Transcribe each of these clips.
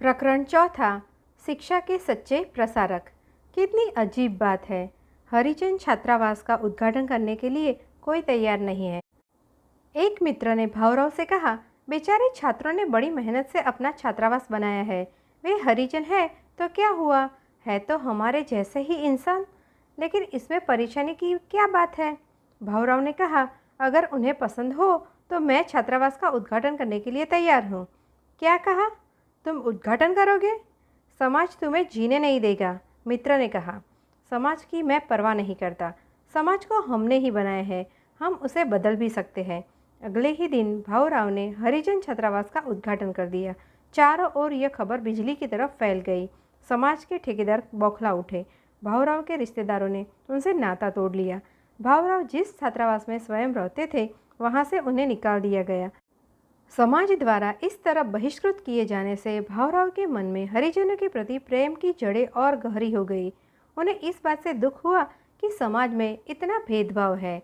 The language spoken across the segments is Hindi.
प्रकरण चौथा, शिक्षा के सच्चे प्रसारक। कितनी अजीब बात है, हरिजन छात्रावास का उद्घाटन करने के लिए कोई तैयार नहीं है। एक मित्र ने भावराव से कहा, बेचारे छात्रों ने बड़ी मेहनत से अपना छात्रावास बनाया है, वे हरिजन है तो क्या हुआ, है तो हमारे जैसे ही इंसान, लेकिन इसमें परेशानी की क्या बात है। भावराव ने कहा, अगर उन्हें पसंद हो तो मैं छात्रावास का उद्घाटन करने के लिए तैयार हूँ। क्या कहा, तुम उद्घाटन करोगे? समाज तुम्हें जीने नहीं देगा, मित्र ने कहा। समाज की मैं परवाह नहीं करता, समाज को हमने ही बनाया है, हम उसे बदल भी सकते हैं। अगले ही दिन भाऊराव ने हरिजन छात्रावास का उद्घाटन कर दिया। चारों ओर यह खबर बिजली की तरफ फैल गई। समाज के ठेकेदार बौखला उठे। भाऊराव के रिश्तेदारों ने उनसे नाता तोड़ लिया। भाऊराव जिस छात्रावास में स्वयं रहते थे वहाँ से उन्हें निकाल दिया गया। समाज द्वारा इस तरह बहिष्कृत किए जाने से भाऊराव के मन में हरिजनों के प्रति प्रेम की जड़ें और गहरी हो गई। उन्हें इस बात से दुख हुआ कि समाज में इतना भेदभाव है।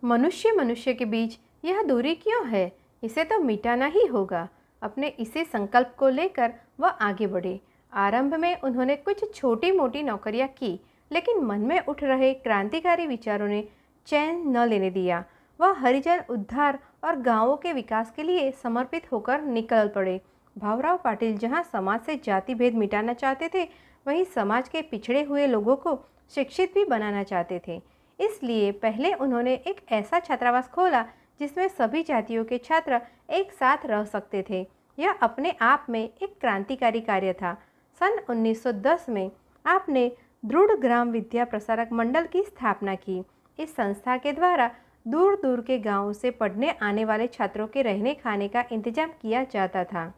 मनुष्य मनुष्य के बीच यह दूरी क्यों है, इसे तो मिटाना ही होगा। अपने इसी संकल्प को लेकर वह आगे बढ़े। आरंभ में उन्होंने कुछ छोटी मोटी नौकरियां की, लेकिन मन में उठ रहे क्रांतिकारी विचारों ने चैन न लेने दिया। वह हरिजन उद्धार और गांवों के विकास के लिए समर्पित होकर निकल पड़े। भाऊराव पाटिल जहां समाज से जाति भेद मिटाना चाहते थे, वहीं समाज के पिछड़े हुए लोगों को शिक्षित भी बनाना चाहते थे। इसलिए पहले उन्होंने एक ऐसा छात्रावास खोला जिसमें सभी जातियों के छात्र एक साथ रह सकते थे। यह अपने आप में एक क्रांतिकारी कार्य था। सन 1910 में आपने दृढ़ ग्राम विद्या प्रसारक मंडल की स्थापना की। इस संस्था के द्वारा दूर दूर के गांवों से पढ़ने आने वाले छात्रों के रहने खाने का इंतजाम किया जाता था।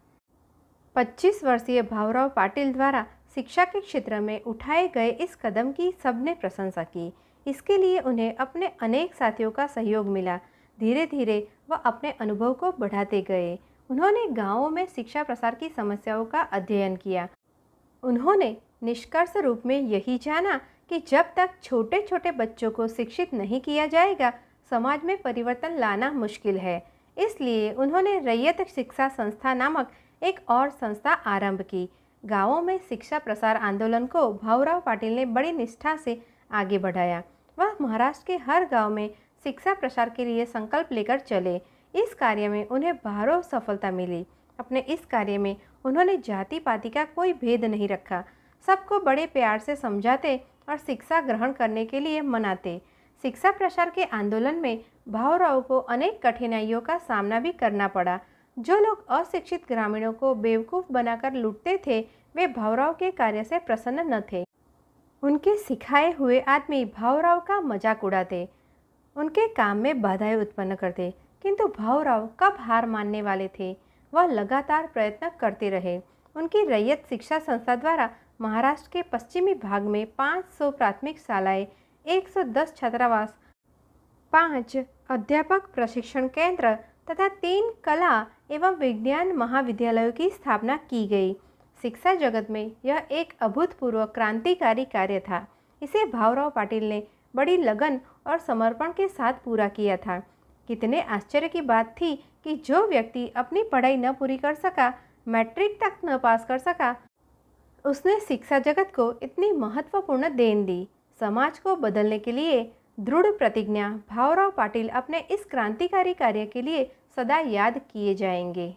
25 वर्षीय भाऊराव पाटिल द्वारा शिक्षा के क्षेत्र में उठाए गए इस कदम की सबने प्रशंसा की। इसके लिए उन्हें अपने अनेक साथियों का सहयोग मिला। धीरे धीरे वह अपने अनुभव को बढ़ाते गए। उन्होंने गांवों में शिक्षा प्रसार की समस्याओं का अध्ययन किया। उन्होंने निष्कर्ष रूप में यही जाना कि जब तक छोटे छोटे बच्चों को शिक्षित नहीं किया जाएगा, समाज में परिवर्तन लाना मुश्किल है। इसलिए उन्होंने रैयत शिक्षा संस्था नामक एक और संस्था आरंभ की। गांवों में शिक्षा प्रसार आंदोलन को भाऊराव पाटिल ने बड़ी निष्ठा से आगे बढ़ाया। वह महाराष्ट्र के हर गांव में शिक्षा प्रसार के लिए संकल्प लेकर चले। इस कार्य में उन्हें भारी सफलता मिली। अपने इस कार्य में उन्होंने जाति पाति का कोई भेद नहीं रखा, सबको बड़े प्यार से समझाते और शिक्षा ग्रहण करने के लिए मनाते। शिक्षा प्रसार के आंदोलन में भाऊराव को अनेक कठिनाइयों का सामना भी करना पड़ा। जो लोग अशिक्षित ग्रामीणों को बेवकूफ़ बनाकर लूटते थे, वे भाऊराव के कार्य से प्रसन्न न थे। उनके सिखाए हुए आदमी भाऊराव का मजाक उड़ाते, उनके काम में बाधाएं उत्पन्न करते, किंतु भाऊराव कब हार मानने वाले थे। वह लगातार प्रयत्न करते रहे। उनकी रैयत शिक्षा संस्था द्वारा महाराष्ट्र के पश्चिमी भाग में 500 प्राथमिक शालाएं, 110 छात्रावास, 5 अध्यापक प्रशिक्षण केंद्र तथा 3 कला एवं विज्ञान महाविद्यालयों की स्थापना की गई। शिक्षा जगत में यह एक अभूतपूर्व क्रांतिकारी कार्य था। इसे भाऊराव पाटिल ने बड़ी लगन और समर्पण के साथ पूरा किया था। कितने आश्चर्य की बात थी कि जो व्यक्ति अपनी पढ़ाई न पूरी कर सका, मैट्रिक तक न पास कर सका, उसने शिक्षा जगत को इतनी महत्वपूर्ण देन दी। समाज को बदलने के लिए दृढ़ प्रतिज्ञा भाऊराव पाटिल अपने इस क्रांतिकारी कार्य के लिए सदा याद किए जाएंगे।